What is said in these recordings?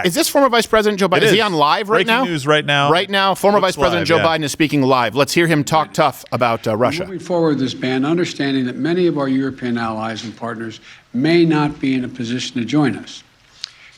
Is this former Vice President Joe Biden? Is he on live right now? Breaking news right now. Right now, former Vice President Joe Biden is speaking live. Let's hear him talk tough about Russia. Moving forward this ban, understanding that many of our European allies and partners may not be in a position to join us.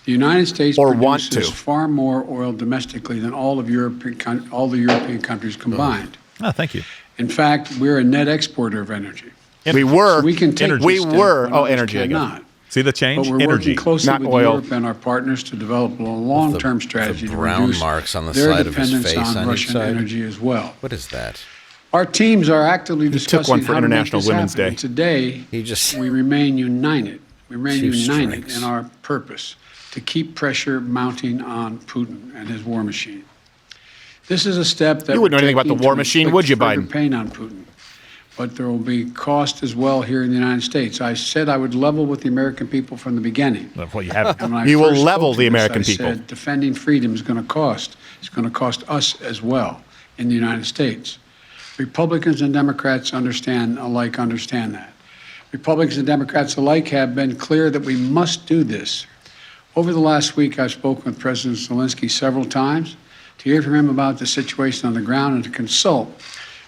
The United States produces far more oil domestically than all the European countries combined. Oh, thank you. In fact, we're a net exporter of energy. We were. So we can take energy. We were. Oh, energy. Cannot. See the change? But we're working closely not with oil. Europe and our partners to develop a long-term strategy to reduce marks on the their side of his dependence face on Russian energy as well. What is that? Our teams are actively discussing took one for how to International make this Women's happen. Day. Today, we remain united. We remain united in our purpose to keep pressure mounting on Putin and his war machine. This is a step that you wouldn't know anything about the war machine, would you, Biden? Pain on Putin. But there will be cost as well here in the United States. I said I would level with the American people from the beginning. Well, you haven't. You will level the American people. people. Said defending freedom is going to cost. It's going to cost us as well in the United States. Republicans and Democrats understand that. Republicans and Democrats alike have been clear that we must do this. Over the last week, I've spoken with President Zelensky several times to hear from him about the situation on the ground and to consult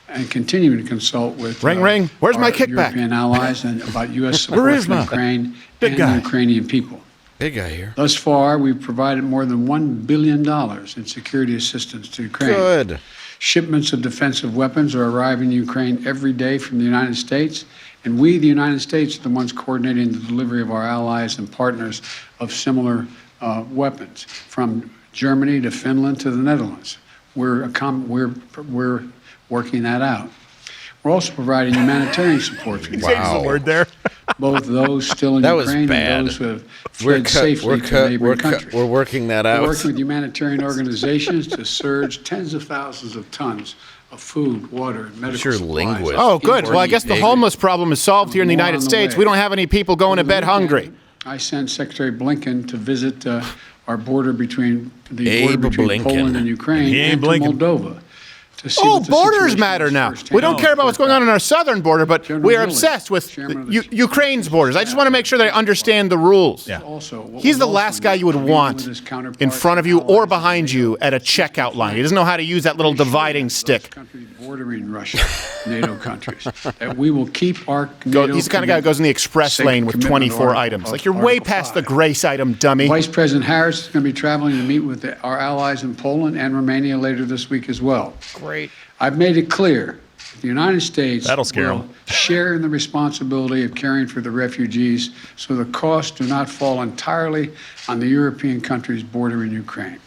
and continue to consult with ring. Where's my kickback? European allies and about U.S. support for Ukraine and the Ukrainian people. Big guy here. Thus far, we've provided more than $1 billion in security assistance to Ukraine. Good. Shipments of defensive weapons are arriving in Ukraine every day from the United States, and we, the United States, are the ones coordinating the delivery of our allies and partners of similar weapons, from Germany to Finland to the Netherlands. We're working that out. We're also providing humanitarian support for Wow. The word there. both those still in Ukraine and those who have fled safely to neighboring countries. We're working that out. We're working with humanitarian organizations to surge tens of thousands of tons of food, water, and medical supplies. Oh, good. Well, I guess the homeless problem is solved here in the United States. We don't have any people going to bed hungry. I sent Secretary Blinken to visit our border between Poland and Ukraine and to Moldova. Borders matter now. We don't care about what's going on our southern border, but we are obsessed with Ukraine's borders. I just want to make sure that I understand the rules. Yeah. He's the last guy you would want in front of you or behind you at a checkout line. He doesn't know how to use that little dividing stick. Bordering Russia, NATO countries, that we will keep our NATO He's the kind of guy who goes in the express lane with 24 items. Like, you're way past the grace item, dummy. Vice President Harris is going to be traveling to meet with our allies in Poland and Romania later this week as well. Great. I've made it clear the United States will share in the responsibility of caring for the refugees, so the costs do not fall entirely on the European countries bordering Ukraine.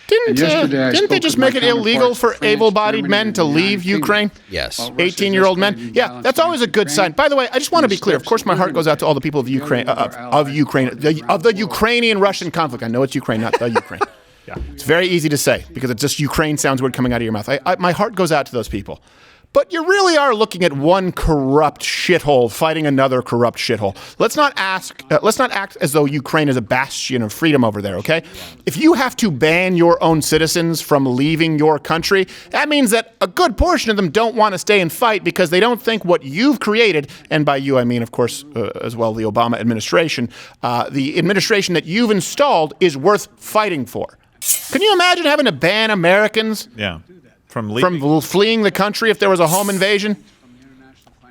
Didn't they just make it illegal for able-bodied men to leave Ukraine? Yes. 18-year-old men? Yeah, that's always a good sign. By the way, I just want to be clear. Of course, my heart goes out to all the people of Ukraine, of the Ukrainian-Russian conflict. I know it's Ukraine, not the Ukraine. Yeah. It's very easy to say because it's just Ukraine sounds weird coming out of your mouth. My heart goes out to those people. But you really are looking at one corrupt shithole fighting another corrupt shithole. Let's not act as though Ukraine is a bastion of freedom over there, okay? If you have to ban your own citizens from leaving your country, that means that a good portion of them don't want to stay and fight because they don't think what you've created, and by you I mean, of course, as well, the Obama administration, the administration that you've installed is worth fighting for. Can you imagine having to ban Americans? Yeah. From fleeing the country if there was a home invasion?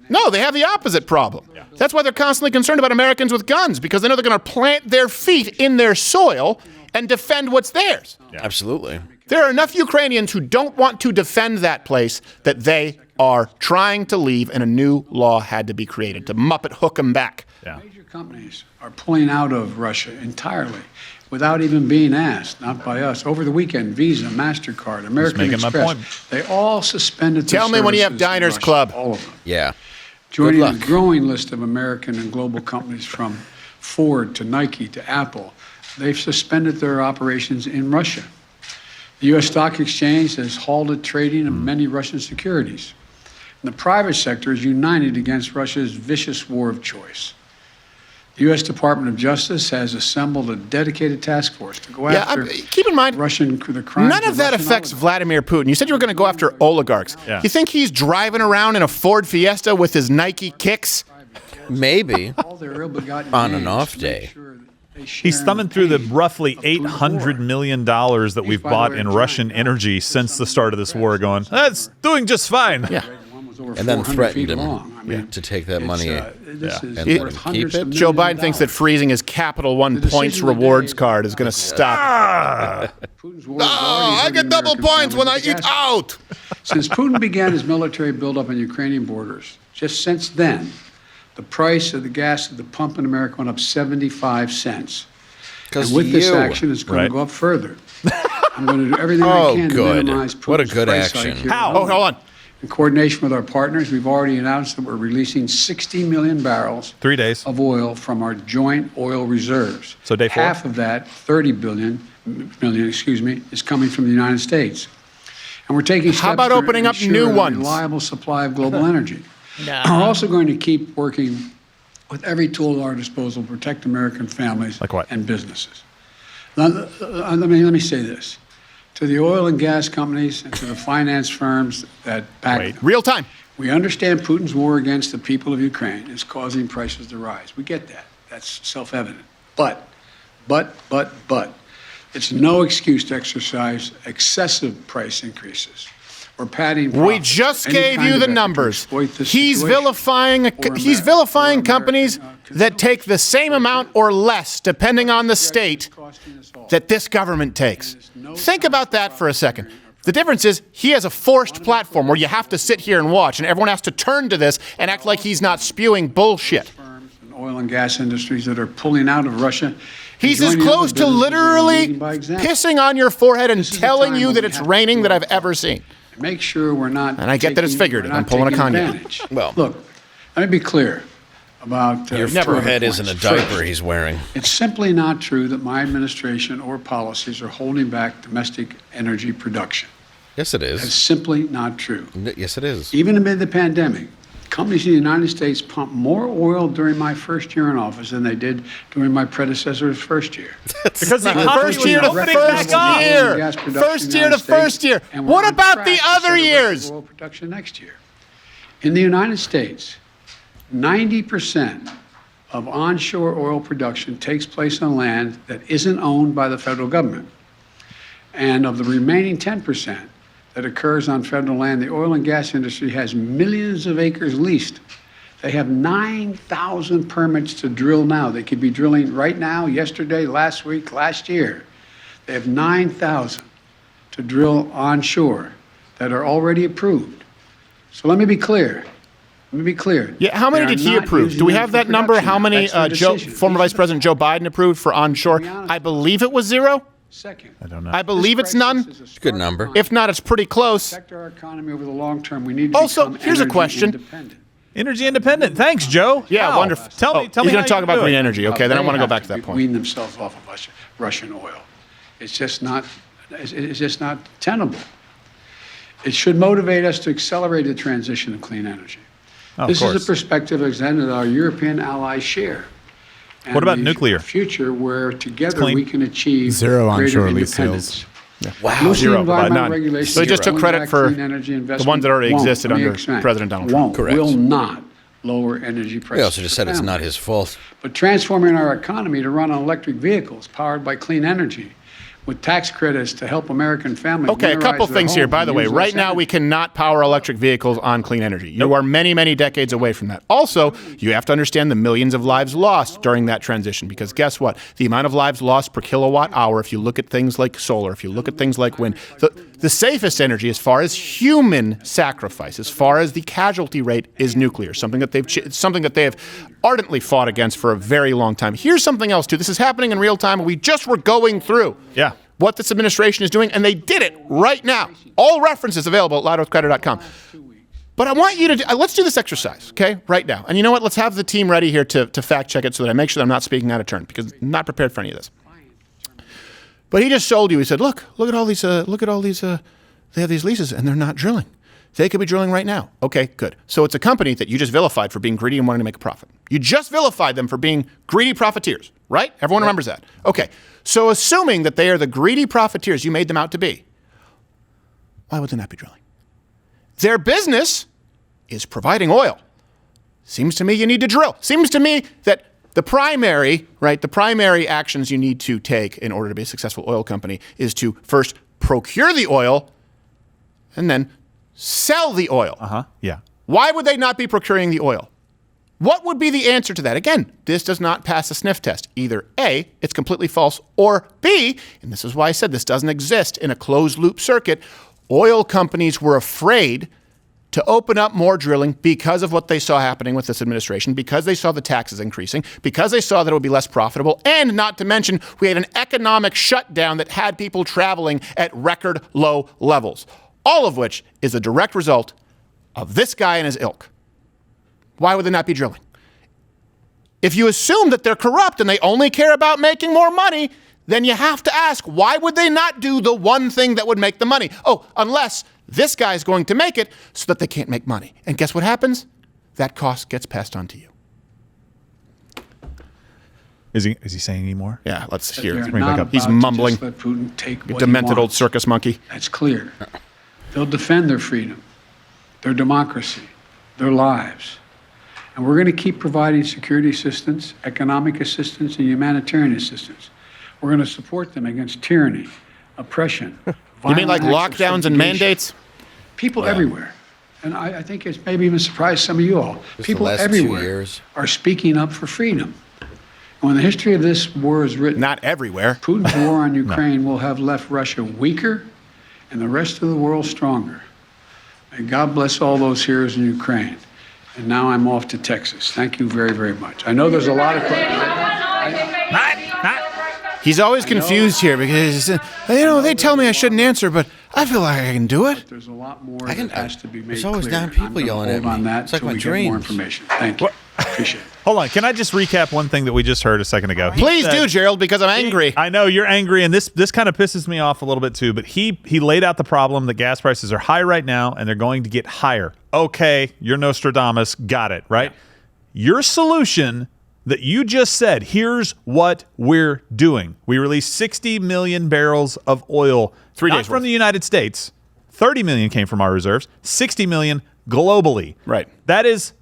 No, they have the opposite problem. Yeah. That's why they're constantly concerned about Americans with guns, because they know they're going to plant their feet in their soil and defend what's theirs. Yeah. Absolutely. There are enough Ukrainians who don't want to defend that place that they are trying to leave, and a new law had to be created to Muppet hook them back. Yeah. Major companies are pulling out of Russia entirely, without even being asked, not by us. Over the weekend, Visa, MasterCard, American Express, they all suspended their Tell me when you have Diners Club. All of them. Yeah. Joining a growing list of American and global companies from Ford to Nike to Apple, they've suspended their operations in Russia. The U.S. Stock Exchange has halted trading of many Russian securities. And the private sector is united against Russia's vicious war of choice. The U.S. Department of Justice has assembled a dedicated task force to go after keep in mind, the crimes. None of that affects Vladimir Putin. You said you were going to go after oligarchs. Yeah. You think he's driving around in a Ford Fiesta with his Nike kicks? Maybe. All their ill-begotten on an off day. He's thumbing through the roughly $800 million that we've bought in Russian energy since the start of this war, going, that's doing just fine. Yeah. And then threatened him to take that money and keep it. Joe Biden thinks that freezing his Capital One points rewards card is going to stop. I get double points when I eat out. Since Putin began his military buildup on Ukrainian borders, just since then, the price of the gas at the pump in America went up 75 cents. And with this action, it's going to go up further. I'm going to do everything I can to minimize Putin's What a good price action. hike here. How? Oh, hold on. In coordination with our partners, we've already announced that we're releasing 60 million barrels 3 days of oil from our joint oil reserves. So day 4? Half of that, 30 million, is coming from the United States. And we're taking steps How about to opening up ensure new a ones? reliable supply of global energy. We're also going to keep working with every tool at our disposal to protect American families Like what? and businesses. Now, let me say this. To the oil and gas companies and to the finance firms that back them. Real time. We understand Putin's war against the people of Ukraine is causing prices to rise. We get that. That's self-evident. But, it's no excuse to exercise excessive price increases or padding profits. We just Any gave kind you of the effort to numbers. exploit this He's situation. vilifying companies that take the same amount or less, depending on the state, that this government takes. Think about that for a second. The difference is he has a forced platform where you have to sit here and watch, and everyone has to turn to this and act like he's not spewing bullshit. Firms and oil and gas industries that are pulling out of Russia. He's as close to literally pissing on your forehead and telling you that it's raining that I've ever seen. Make sure we're not. And I get that it's figurative. I'm pulling a Kanye. Well, look, let me be clear about your forehead isn't a diaper he's wearing. It's simply not true that my administration or policies are holding back domestic energy production. Yes, it That's is. simply not true. Yes, it is. Even amid the pandemic, companies in the United States pumped more oil during my first year in office than they did during my predecessor's first year. Because the First year to first year. What about the other years? Oil production next year. In the United States, 90% of onshore oil production takes place on land that isn't owned by the federal government. And of the remaining 10% that occurs on federal land, the oil and gas industry has millions of acres leased. They have 9,000 permits to drill now. They could be drilling right now, yesterday, last week, last year. They have 9,000 to drill onshore that are already approved. So let me be clear. Yeah, how many did he approve? Do we have that number? How many former Vice President Joe Biden approved for onshore? I believe it was 0. Second, I don't know. I believe it's none. Good number. If not, it's pretty close. protect our economy over the long term. We need to Also, become here's a energy question. independent. Energy independent. Thanks, Joe. Yeah, Wow. wonderful. Tell me He's how going to you talk about do green it. energy. Okay, then I They want to go have back to that point. wean themselves off of Russian oil. It's just not tenable. It should motivate us to accelerate the transition to clean energy. Oh, This of is course. a perspective that our European allies share. And What about the nuclear? Future where together clean. we can achieve Zero greater onshore lease independence. sales. Wow. Loosening 0, environmental none. regulations So he just took and credit back for clean energy investment the ones that already won't, existed let me under expand, President Donald Trump. won't, Correct. will not lower energy prices. We also just for said it's families. not his fault. But transforming our economy to run on electric vehicles powered by clean energy with tax credits to help American families. Okay, a couple winterize their things here. homes By and the way, use right less now energy. we cannot power electric vehicles on clean energy. You are many, many decades away from that. Also, you have to understand the millions of lives lost during that transition, because guess what? The amount of lives lost per kilowatt hour, if you look at things like solar, if you look at things like wind, the safest energy as far as human sacrifice, as far as the casualty rate, is nuclear, something that they have ardently fought against for a very long time. Here's something else, too. This is happening in real time, and we just were going through. Yeah. What this administration is doing, and they did it right now. All references available at louderwithcrowder.com. But I want you to let's do this exercise, okay, right now. And you know what? Let's have the team ready here to fact check it so that I make sure that I'm not speaking out of turn, because I'm not prepared for any of this. But he just showed you. He said, look at all these. They have these leases, and they're not drilling. They could be drilling right now. Okay, good. So it's a company that you just vilified for being greedy and wanting to make a profit. You just vilified them for being greedy profiteers, right? Everyone remembers that. Okay. So assuming that they are the greedy profiteers you made them out to be, why would they not be drilling? Their business is providing oil. Seems to me you need to drill. Seems to me that The primary actions you need to take in order to be a successful oil company is to first procure the oil and then sell the oil. Yeah. Why would they not be procuring the oil? What would be the answer to that? Again, this does not pass a sniff test. Either A, it's completely false, or B, and this is why I said this doesn't exist in a closed loop circuit, oil companies were afraid to open up more drilling because of what they saw happening with this administration, because they saw the taxes increasing, because they saw that it would be less profitable, and not to mention we had an economic shutdown that had people traveling at record low levels, all of which is a direct result of this guy and his ilk. Why would they not be drilling? If you assume that they're corrupt and they only care about making more money, then you have to ask, why would they not do the one thing that would make the money? Oh, unless this guy's going to make it so that they can't make money. And guess what happens? That cost gets passed on to you. Is he saying any more? Yeah, let's hear it. Bring it back up. He's mumbling. Just let Putin take what Demented he old wants. circus monkey. That's clear. They'll defend their freedom, their democracy, their lives. And we're going to keep providing security assistance, economic assistance, and humanitarian assistance. We're going to support them against tyranny, oppression. You mean like violent acts of lockdowns and subjugation. mandates? People everywhere. And I think it's maybe even surprised some of you all. People last 2 everywhere years. are speaking up for freedom. And when the history of this war is written, Not everywhere. Putin's war on Ukraine will have left Russia weaker and the rest of the world stronger. May God bless all those heroes in Ukraine. And now I'm off to Texas. Thank you very, very much. I know there's a lot of questions. He's always confused here because, they tell me I shouldn't answer, but I feel like I can do it. There's a lot more that has to be made there's always clear. 9 people I'm gonna yelling at hold on me. that It's like till my we get more dreams. information. Thank you. Appreciate it. Hold on. Can I just recap one thing that we just heard a second ago? Please do, Gerald, because I'm angry. I know you're angry, and this kind of pisses me off a little bit too. But he laid out the problem that gas prices are high right now, and they're going to get higher. Okay, you're Nostradamus. Got it, right? Your solution that you just said, here's what we're doing. We released 60 million barrels of oil 3 not days from worth. the United States. 30 million came from our reserves, 60 million globally. Right. That is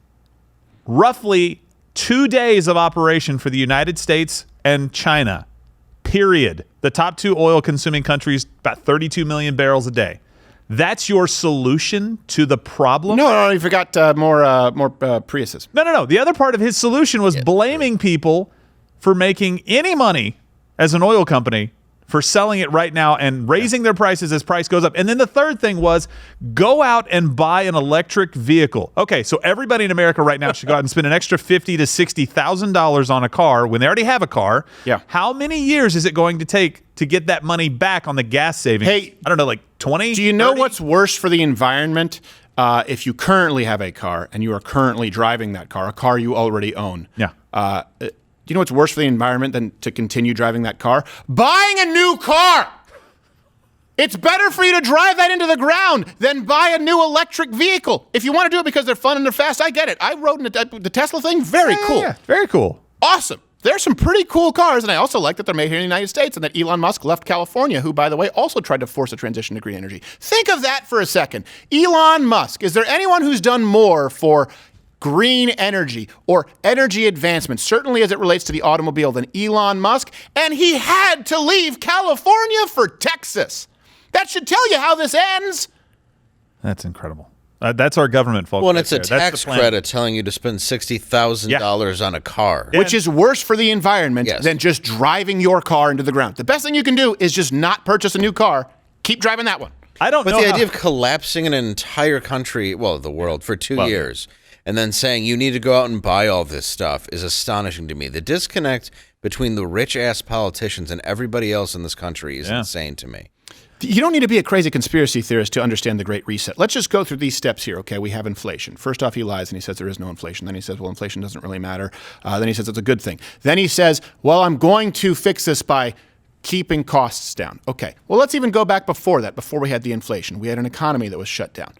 roughly 2 days of operation for the United States and China, period. The top 2 oil-consuming countries, about 32 million barrels a day. That's your solution to the problem? No, you forgot more Priuses. No. The other part of his solution was blaming people for making any money as an oil company for selling it right now and raising their prices as price goes up. And then the third thing was go out and buy an electric vehicle. Okay, so everybody in America right now should go out and spend an extra $50,000 to $60,000 on a car when they already have a car. Yeah. How many years is it going to take to get that money back on the gas savings? Hey, I don't know, like 20? Do you know 30? what's worse for the environment if you currently have a car and you are currently driving that car, a car you already own? Yeah. Do you know what's worse for the environment than to continue driving that car? Buying a new car! It's better for you to drive that into the ground than buy a new electric vehicle. If you want to do it because they're fun and they're fast, I get it. I rode in the Tesla thing. Very cool. Yeah, very cool. Awesome. There's some pretty cool cars, and I also like that they're made here in the United States and that Elon Musk left California, who, by the way, also tried to force a transition to green energy. Think of that for a second. Elon Musk. Is there anyone who's done more for green energy or energy advancement, certainly as it relates to the automobile, than Elon Musk? And he had to leave California for Texas. That should tell you how this ends. That's incredible. That's our government, folks. Well, and right it's a there. That's tax the plan. credit telling you to spend $60,000 on a car. Which is worse for the environment Yes. than just driving your car into the ground. The best thing you can do is just not purchase a new car. Keep driving that one. I don't But know the how- idea of collapsing an entire country, well, the world, for 2 years, and then saying you need to go out and buy all this stuff is astonishing to me. The disconnect between the rich-ass politicians and everybody else in this country is insane to me. You don't need to be a crazy conspiracy theorist to understand the Great Reset. Let's just go through these steps here, okay? We have inflation. First off, he lies and he says there is no inflation. Then he says, well, inflation doesn't really matter. Then he says it's a good thing. Then he says, well, I'm going to fix this by keeping costs down. Okay, well, let's even go back before that, before we had the inflation. We had an economy that was shut down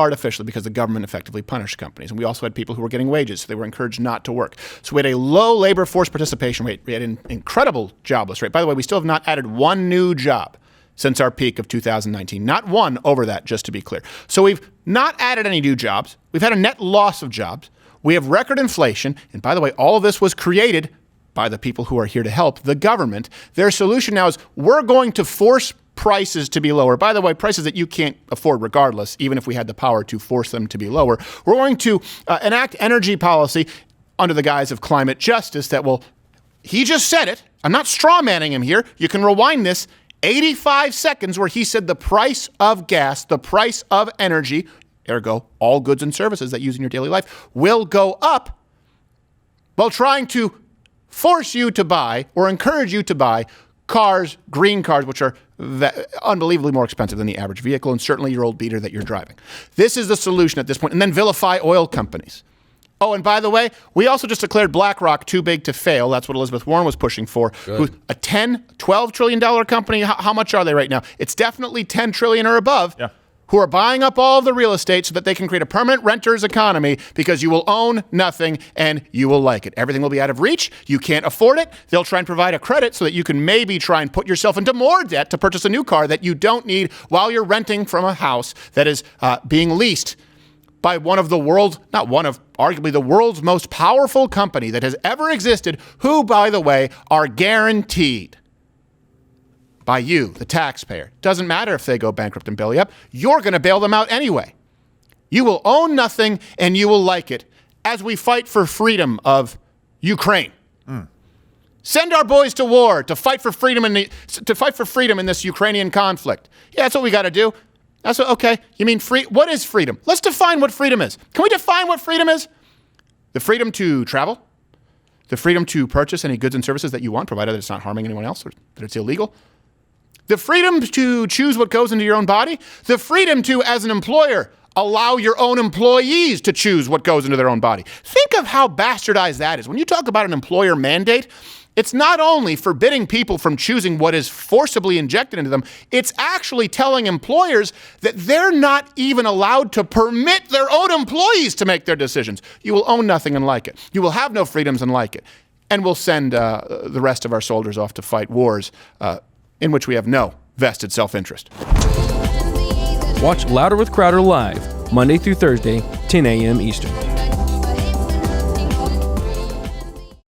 artificially because the government effectively punished companies. And we also had people who were getting wages, so they were encouraged not to work. So we had a low labor force participation rate. We had an incredible jobless rate. By the way, we still have not added one new job since our peak of 2019. Not one over that, just to be clear. So we've not added any new jobs. We've had a net loss of jobs. We have record inflation. And by the way, all of this was created by the people who are here to help, the government. Their solution now is we're going to force prices to be lower. By the way, prices that you can't afford regardless, even if we had the power to force them to be lower. We're going to enact energy policy under the guise of climate justice that will, he just said it. I'm not straw manning him here. You can rewind this 85 seconds where he said the price of gas, the price of energy, ergo all goods and services that you use in your daily life, will go up while trying to force you to buy or encourage you to buy cars, green cars, which are unbelievably more expensive than the average vehicle, and certainly your old beater that you're driving. This is the solution at this point. And then vilify oil companies. Oh, and by the way, we also just declared BlackRock too big to fail. That's what Elizabeth Warren was pushing for. Who's a $10, $12 trillion company. How much are they right now? It's definitely $10 trillion or above. Yeah. Who are buying up all of the real estate so that they can create a permanent renter's economy because you will own nothing and you will like it. Everything will be out of reach. You can't afford it. They'll try and provide a credit so that you can maybe try and put yourself into more debt to purchase a new car that you don't need while you're renting from a house that is being leased by one of the world's, not one of, arguably the world's most powerful company that has ever existed, who, by the way, are guaranteed by you, the taxpayer. Doesn't matter if they go bankrupt and bail you up. You're going to bail them out anyway. You will own nothing and you will like it as we fight for freedom of Ukraine. Send our boys to war to fight for freedom in this Ukrainian conflict. Yeah, that's what we got to do. That's what, okay. You mean free? What is freedom? Let's define what freedom is. Can we define what freedom is? The freedom to travel, the freedom to purchase any goods and services that you want, provided that it's not harming anyone else or that it's illegal. The freedom to choose what goes into your own body. The freedom to, as an employer, allow your own employees to choose what goes into their own body. Think of how bastardized that is. When you talk about an employer mandate, it's not only forbidding people from choosing what is forcibly injected into them, it's actually telling employers that they're not even allowed to permit their own employees to make their decisions. You will own nothing and like it. You will have no freedoms and like it. And we'll send the rest of our soldiers off to fight wars in which we have no vested self-interest. Watch Louder with Crowder live, Monday through Thursday, 10 a.m. Eastern.